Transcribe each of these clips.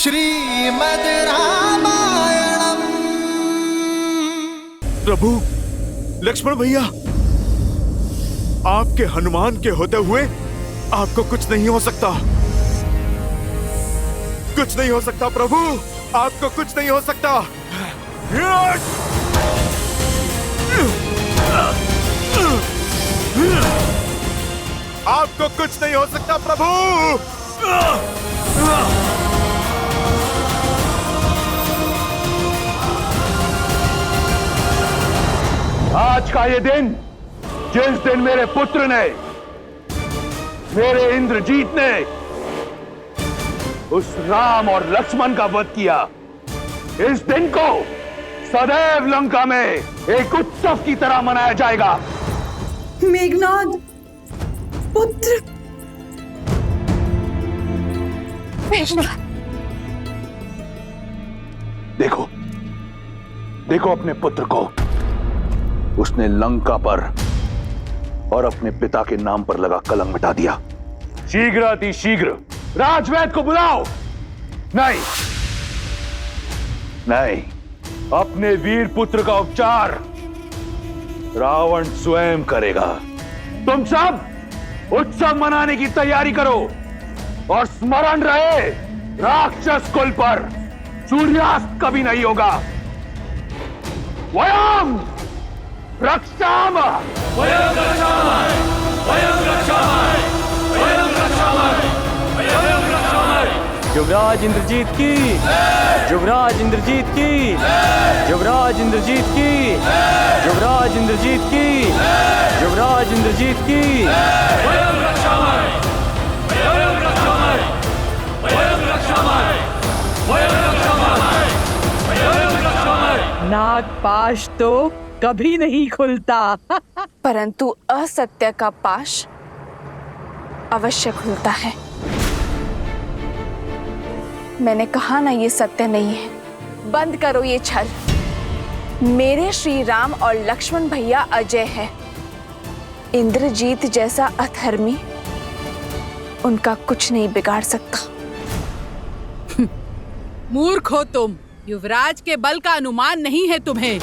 श्रीमद् रामायणम। प्रभु लक्ष्मण भैया, आपके हनुमान के होते हुए आपको कुछ नहीं हो सकता। कुछ नहीं हो सकता प्रभु, आपको कुछ नहीं हो सकता। आपको कुछ नहीं हो सकता प्रभु। आज का ये दिन, जिस दिन मेरे पुत्र ने, मेरे इंद्रजीत ने उस राम और लक्ष्मण का वध किया, इस दिन को सदैव लंका में एक उत्सव की तरह मनाया जाएगा। मेघनाद पुत्र। देखो, देखो अपने पुत्र को। उसने लंका पर और अपने पिता के नाम पर लगा कलंक मिटा दिया। शीघ्र अति शीघ्र राजवैद्य को बुलाओ। नहीं नहीं, अपने वीर पुत्र का उपचार रावण स्वयं करेगा। तुम सब उत्सव मनाने की तैयारी करो और स्मरण रहे, राक्षस कुल पर सूर्यास्त कभी नहीं होगा। वयम रक्षामः, वयम रक्षामः, वयम रक्षामः, वयम रक्षामः, वयम रक्षामः। युवराज इंद्रजीत की, युवराज इंद्रजीत की, युवराज इंद्रजीत की, युवराज इंद्रजीत की, युवराज इंद्रजीत की। वयम रक्षामः, वयम रक्षामः, वयम रक्षामः, वयम रक्षामः, वयम रक्षामः। नागपाश तो कभी नहीं खुलता परंतु असत्य का पाश अवश्य खुलता है। मैंने कहा ना, ये सत्य नहीं है। बंद करो ये छल। मेरे श्री राम और लक्ष्मण भैया अजय है। इंद्रजीत जैसा अधर्मी उनका कुछ नहीं बिगाड़ सकता। मूर्ख हो तुम। युवराज के बल का अनुमान नहीं है तुम्हें।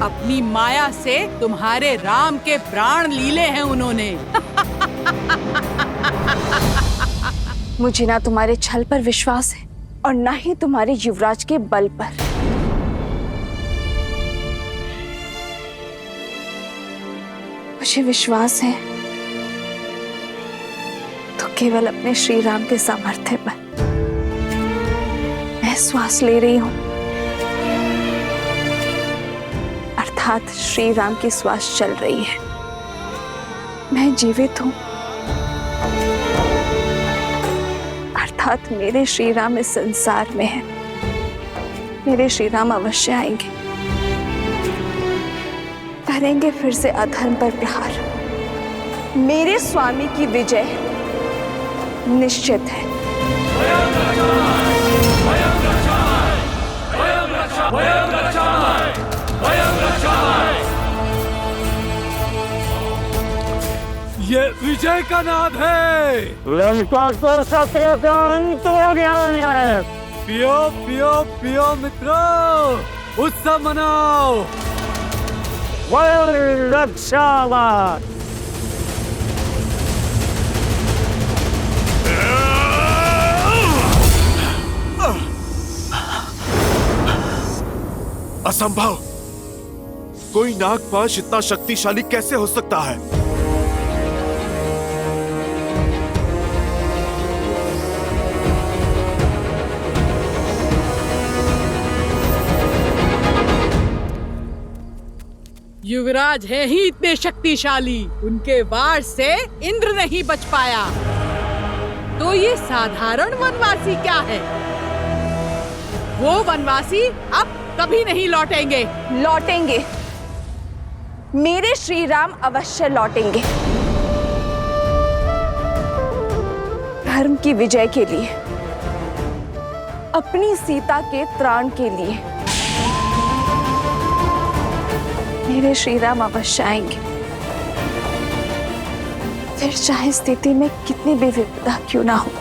अपनी माया से तुम्हारे राम के प्राण लीले हैं उन्होंने। मुझे ना तुम्हारे छल पर विश्वास है और ना ही तुम्हारे युवराज के बल पर। मुझे विश्वास है तो केवल अपने श्री राम के सामर्थ्य पर। मैं श्वास ले रही हूं, अर्थात श्री राम की श्वास चल रही है। मैं जीवित हूं, अर्थात मेरे श्री राम इस संसार में है। मेरे श्री राम अवश्य आएंगे, करेंगे फिर से अधर्म पर प्रहार। मेरे स्वामी की विजय निश्चित है। ये विजय का नाद है। पियो पियो पियो मित्रों, उत्सव मनाओ। असंभव। कोई नागपाश इतना शक्तिशाली कैसे हो सकता है? युवराज है ही इतने शक्तिशाली, उनके वार से इंद्र नहीं बच पाया। तो ये साधारण वनवासी क्या है? वो वनवासी अब कभी नहीं लौटेंगे। लौटेंगे, मेरे श्री राम अवश्य लौटेंगे। धर्म की विजय के लिए, अपनी सीता के त्राण के लिए मेरे श्री राम अवश्य आएंगे। फिर चाहे स्थिति में कितनी भी विपदा क्यों ना हो।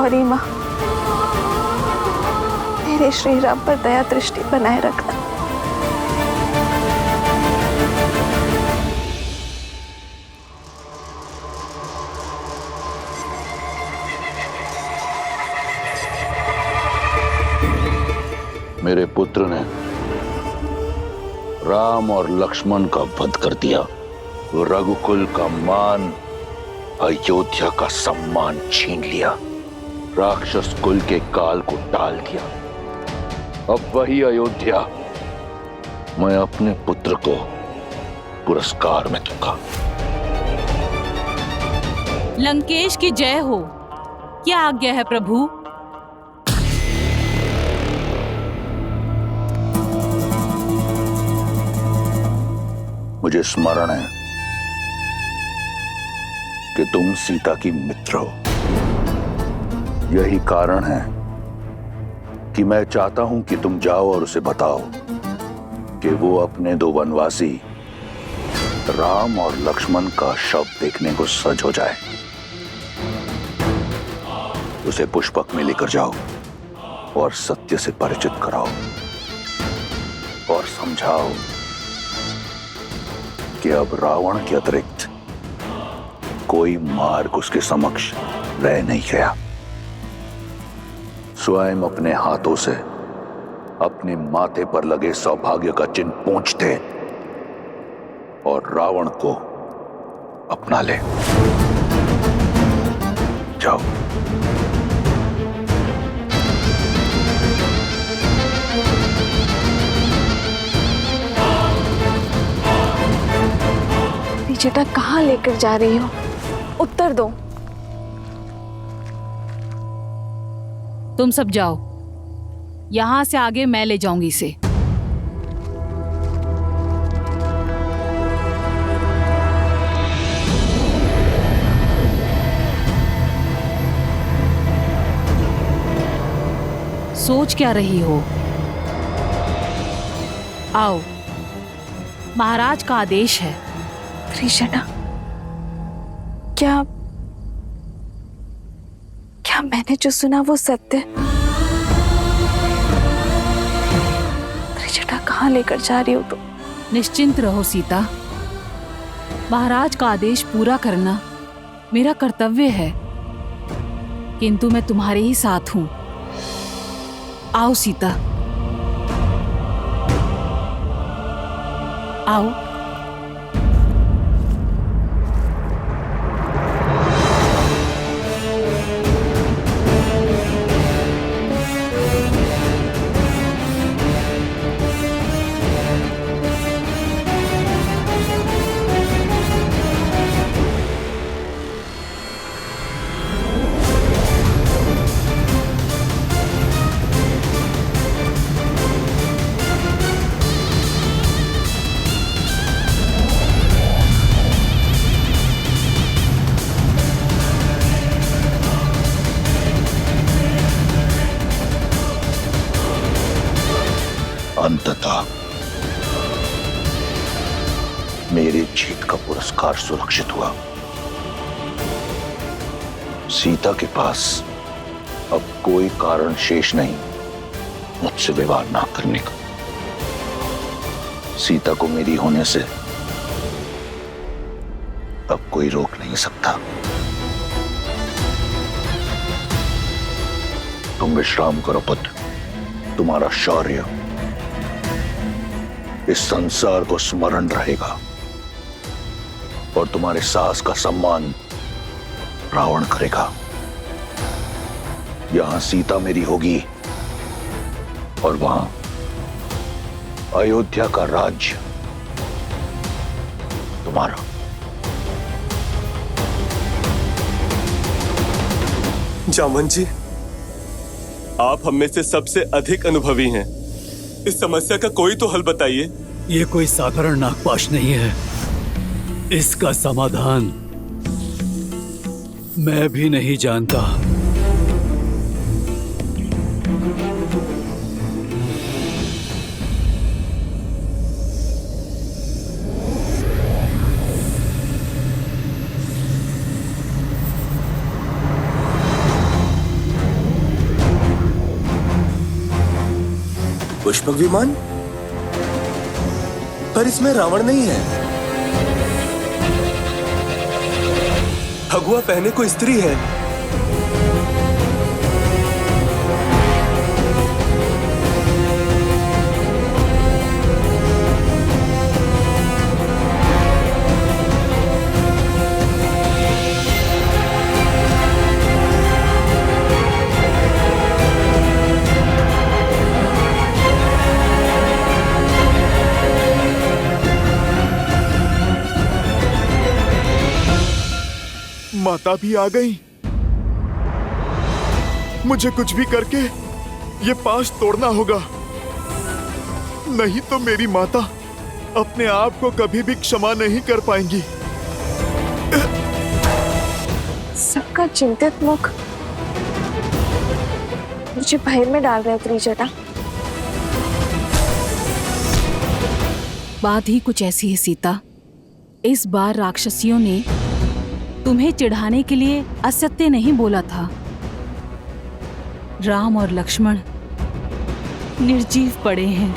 गौरी माँ, मेरे श्री राम पर दया दृष्टि बनाए रखना। मेरे पुत्र ने राम और लक्ष्मण का वध कर दिया, रघुकुल का मान, अयोध्या का सम्मान छीन लिया, राक्षस कुल के काल को टाल दिया। अब वही अयोध्या मैं अपने पुत्र को पुरस्कार में दूंगा। लंकेश की जय हो। क्या आज्ञा है प्रभु? मुझे स्मरण है कि तुम सीता की मित्र हो। यही कारण है कि मैं चाहता हूं कि तुम जाओ और उसे बताओ कि वो अपने दो वनवासी राम और लक्ष्मण का शव देखने को सज हो जाए। उसे पुष्पक में लेकर जाओ और सत्य से परिचित कराओ और समझाओ कि अब रावण के अतिरिक्त कोई मार्ग उसके समक्ष रह नहीं गया। स्वयं अपने हाथों से अपने माथे पर लगे सौभाग्य का चिन्ह पोंछते और रावण को अपना ले। जाओ। बेटा कहाँ लेकर जा रही हो? उत्तर दो। तुम सब जाओ, यहां से आगे मैं ले जाऊंगी इसे। सोच क्या रही हो? आओ, महाराज का आदेश है। कृष्णा, क्या मैंने जो सुना वो सत्य? कृष्णा कहाँ लेकर जा रही हो तुम? निश्चिंत रहो सीता, महाराज का आदेश पूरा करना मेरा कर्तव्य है, किंतु मैं तुम्हारे ही साथ हूं। आओ सीता, आओ। अंततः मेरी जीत का पुरस्कार सुरक्षित हुआ। सीता के पास अब कोई कारण शेष नहीं मुझसे विवाह ना करने का। सीता को मेरी होने से अब कोई रोक नहीं सकता। तुम विश्राम करो पुत्र, तुम्हारा शौर्य इस संसार को स्मरण रहेगा और तुम्हारे साहस का सम्मान रावण करेगा। यहां सीता मेरी होगी और वहां अयोध्या का राज्य तुम्हारा। जामवंत जी, आप हम में से सबसे अधिक अनुभवी हैं। इस समस्या का कोई तो हल बताइए। ये कोई साधारण नागपाश नहीं है, इसका समाधान मैं भी नहीं जानता। पुष्पक विमान, पर इसमें रावण नहीं है। भगवा पहने को स्त्री है। माता भी आ गई। मुझे कुछ भी करके ये पाश तोड़ना होगा, नहीं तो मेरी माता अपने आप को कभी भी क्षमा नहीं कर पाएंगी। सबका चिंतित मुख मुझे भय में डाल रहे त्रिजटा। बात ही कुछ ऐसी है सीता। इस बार राक्षसियों ने तुम्हें चिढ़ाने के लिए असत्य नहीं बोला था। राम और लक्ष्मण निर्जीव पड़े हैं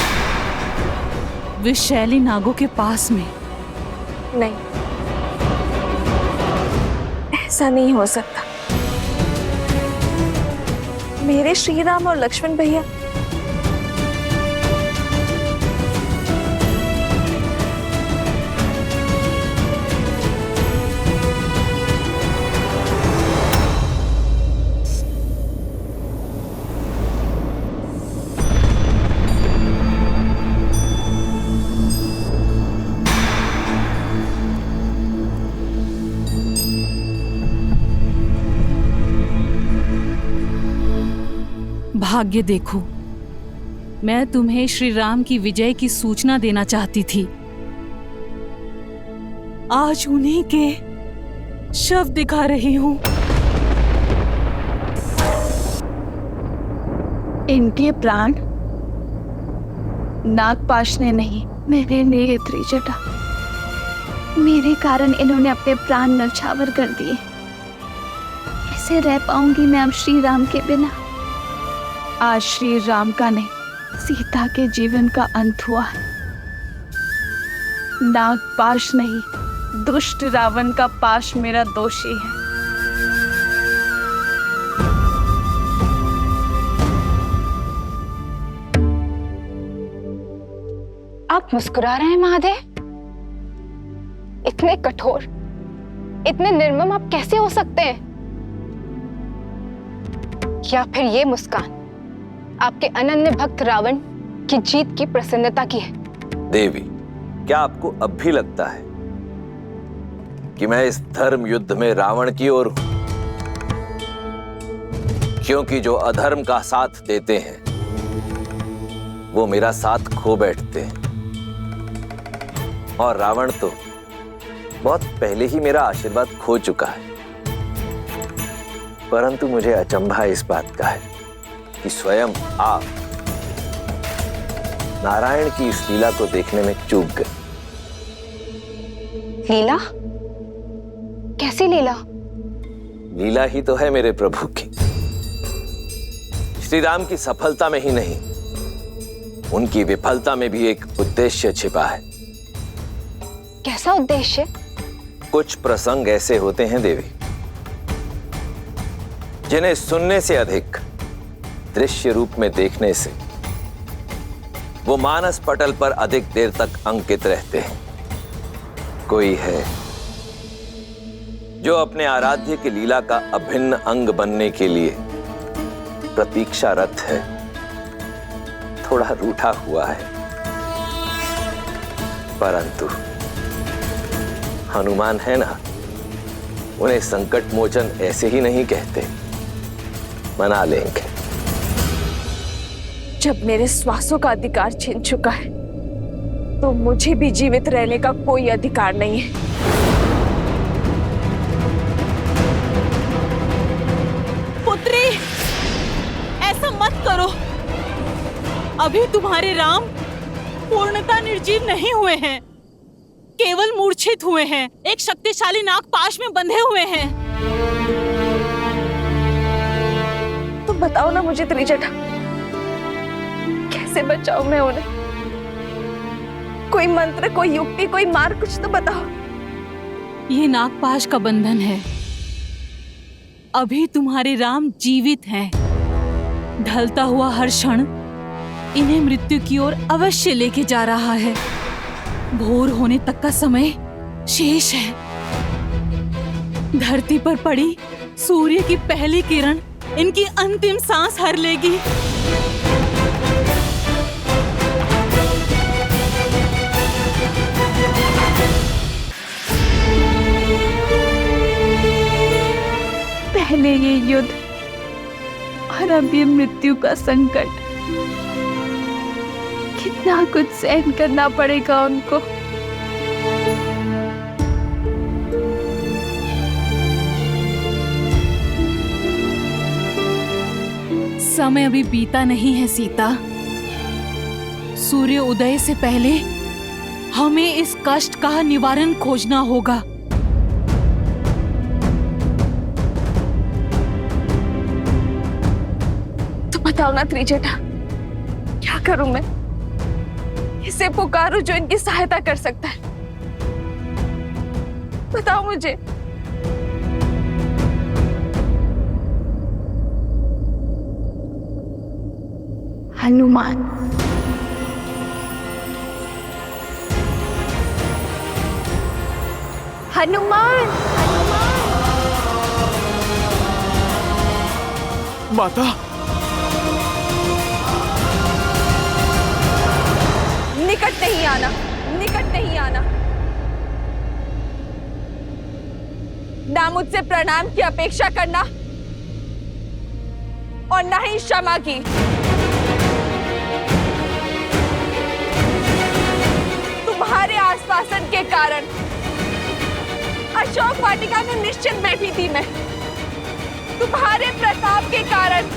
विषैली नागों के पास में। नहीं, ऐसा नहीं हो सकता। मेरे श्री राम और लक्ष्मण भैया भाग्य देखो, मैं तुम्हें श्री राम की विजय की सूचना देना चाहती थी। आज उन्हीं के शव दिखा रही हूं। इनके प्राण नागपाश ने नहीं, मेरे लिए त्रिजटा। मेरे कारण इन्होंने अपने प्राण नौछावर कर दिए। कैसे रह पाऊंगी मैं अब श्री राम के बिना। आज श्री राम का नहीं, सीता के जीवन का अंत हुआ है। नागपाश नहीं, दुष्ट रावण का पाश मेरा दोषी है। आप मुस्कुरा रहे हैं महादेव? इतने कठोर, इतने निर्मम आप कैसे हो सकते हैं? या फिर ये मुस्कान आपके अनन्य भक्त रावण की जीत की प्रसन्नता की है? देवी, क्या आपको अब भी लगता है कि मैं इस धर्म युद्ध में रावण की ओर हूं? क्योंकि जो अधर्म का साथ देते हैं वो मेरा साथ खो बैठते हैं, और रावण तो बहुत पहले ही मेरा आशीर्वाद खो चुका है। परंतु मुझे अचंभा इस बात का है कि स्वयं आप नारायण की इस लीला को देखने में चूक गए। लीला? कैसी लीला? लीला ही तो है मेरे प्रभु की। श्री राम की सफलता में ही नहीं, उनकी विफलता में भी एक उद्देश्य छिपा है। कैसा उद्देश्य? कुछ प्रसंग ऐसे होते हैं देवी, जिन्हें सुनने से अधिक दृश्य रूप में देखने से वो मानस पटल पर अधिक देर तक अंकित रहते हैं। कोई है जो अपने आराध्य की लीला का अभिन्न अंग बनने के लिए प्रतीक्षारत है, थोड़ा रूठा हुआ है। परंतु हनुमान है ना, उन्हें संकट मोचन ऐसे ही नहीं कहते, मना लेंगे। जब मेरे श्वासों का अधिकार छीन चुका है तो मुझे भी जीवित रहने का कोई अधिकार नहीं है। पुत्री, ऐसा मत करो। अभी तुम्हारे राम पूर्णतः निर्जीव नहीं हुए हैं, केवल मूर्छित हुए हैं, एक शक्तिशाली नागपाश में बंधे हुए हैं। तो बताओ ना मुझे त्रिजटा, कैसे कैसे बचाऊं मैं उन्हें? कोई मंत्र, कोई युक्ति, कोई मार्ग कुछ तो बताओ। ये नागपाश का बंधन है। अभी तुम्हारे राम जीवित हैं। ढलता हुआ हर क्षण इन्हें मृत्यु की ओर अवश्य लेके जा रहा है। भोर होने तक का समय शेष है। धरती पर पड़ी सूर्य की पहली किरण इनकी अंतिम सांस हर लेगी। पहले ये युद्ध और अब ये मृत्यु का संकट। कितना कुछ सहन करना पड़ेगा उनको। समय अभी बीता नहीं है सीता। सूर्य उदय से पहले हमें इस कष्ट का निवारण खोजना होगा। तो बताओ ना त्रिजटा, क्या करूं मैं? इसे पुकारूं जो इनकी सहायता कर सकता है। बताओ मुझे। हनुमान। हनुमान। माता, निकट नहीं आना, निकट नहीं आना। ना मुझसे प्रणाम की अपेक्षा करना और ना ही क्षमा की। तुम्हारे आश्वासन के कारण अशोक वाटिका में निश्चित बैठी थी मैं। तुम्हारे प्रताप के कारण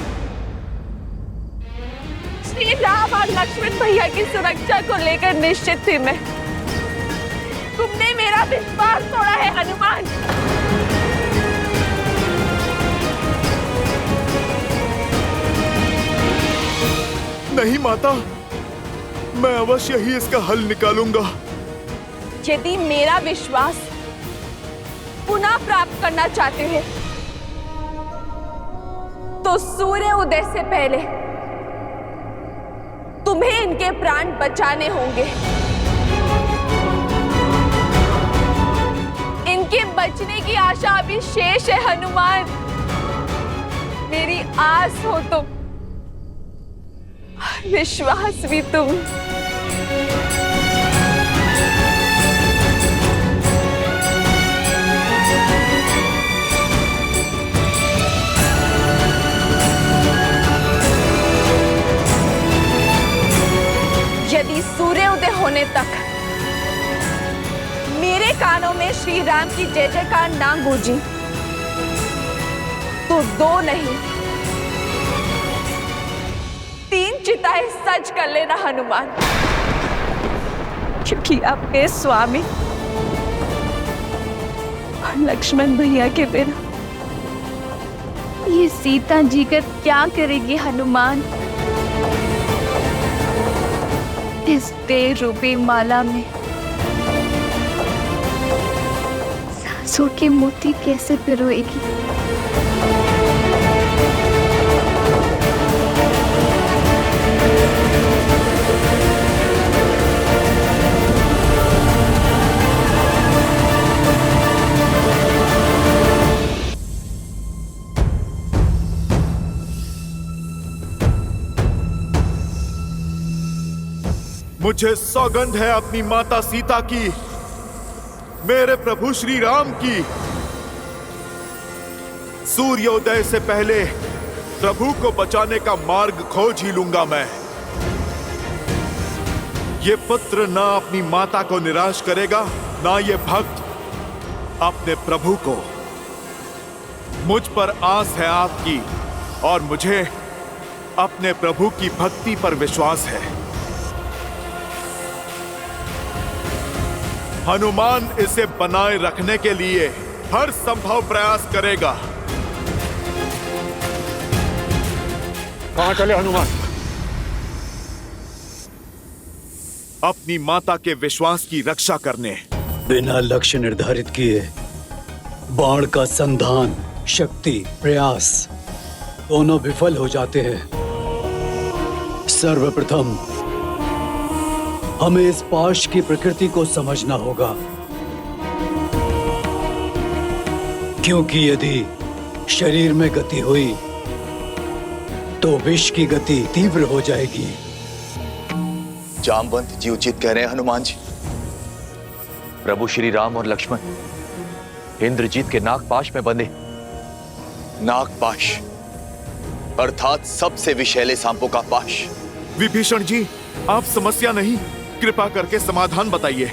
श्री राम और लक्ष्मण भैया की सुरक्षा को लेकर निश्चित थी मैं। तुमने मेरा विश्वास तोड़ा है हनुमान। नहीं माता, मैं अवश्य ही इसका हल निकालूंगा। यदि मेरा विश्वास पुनः प्राप्त करना चाहते हैं तो सूर्य उदय से पहले तुम्हें इनके प्राण बचाने होंगे। इनके बचने की आशा अभी शेष है हनुमान। मेरी आस हो तुम, विश्वास भी तुम। यदि सूर्योदय होने तक मेरे कानों में श्री राम की जय जयकार ना गूंजी तो 2 नहीं 3 चिताएं सज कर लेना हनुमान, क्योंकि आपके स्वामी और लक्ष्मण भैया के बिना ये सीता जी का क्या करेगी हनुमान? इस देह रूपी माला में सांसों के मोती कैसे पिरोएगी? मुझे सौगंध है अपनी माता सीता की, मेरे प्रभु श्री राम की। सूर्योदय से पहले प्रभु को बचाने का मार्ग खोज ही लूंगा मैं। ये पुत्र ना अपनी माता को निराश करेगा, ना ये भक्त अपने प्रभु को। मुझ पर आस है आपकी और मुझे अपने प्रभु की भक्ति पर विश्वास है। हनुमान इसे बनाए रखने के लिए हर संभव प्रयास करेगा। कहां चले हनुमान? अपनी माता के विश्वास की रक्षा करने। बिना लक्ष्य निर्धारित किए बाण का संधान, शक्ति, प्रयास दोनों विफल हो जाते हैं। सर्वप्रथम हमें इस पाश की प्रकृति को समझना होगा, क्योंकि यदि शरीर में गति हुई तो विष की गति तीव्र हो जाएगी। जामवंत जी उचित कह रहे हैं हनुमान जी। प्रभु श्री राम और लक्ष्मण इंद्रजीत के नागपाश में बंधे। नागपाश अर्थात सबसे विषैले सांपों का पाश। विभीषण जी, आप समस्या नहीं, कृपा करके समाधान बताइए।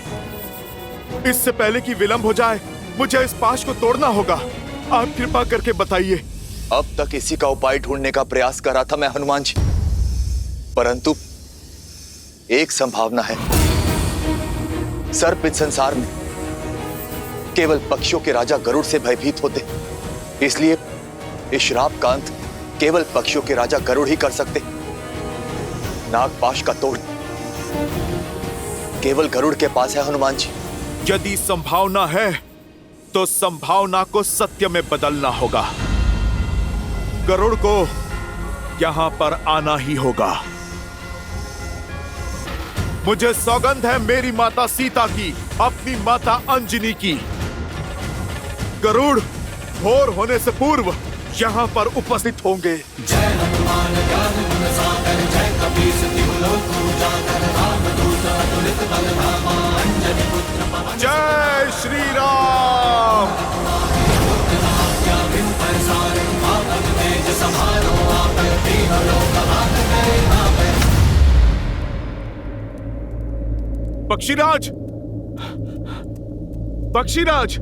इससे पहले कि विलंब हो जाए, मुझे इस पाश को तोड़ना होगा। आप कृपा करके बताइए। अब तक इसी का उपाय ढूंढने का प्रयास कर रहा था मैं हनुमान जी, परंतु एक संभावना है। सर्प इस संसार में केवल पक्षियों के राजा गरुड़ से भयभीत होते, इसलिए इस श्राप का अंत केवल पक्षियों के राजा गरुड़ ही कर सकते। नागपाश का तोड़ केवल गरुड़ के पास है हनुमान जी। यदि संभावना है तो संभावना को सत्य में बदलना होगा। गरुड़ को यहां पर आना ही होगा। मुझे सौगंध है मेरी माता सीता की, अपनी माता अंजनी की। गरुड़ भोर होने से पूर्व यहां पर उपस्थित होंगे। जय हनुमान ज्ञान गुण सागर, जय कपीस तिहु लोक उजागर, रामदूत अतुलित बल धामा, अंजनी पुत्र पवन। जय श्री राम। पक्षीराज, पक्षीराज,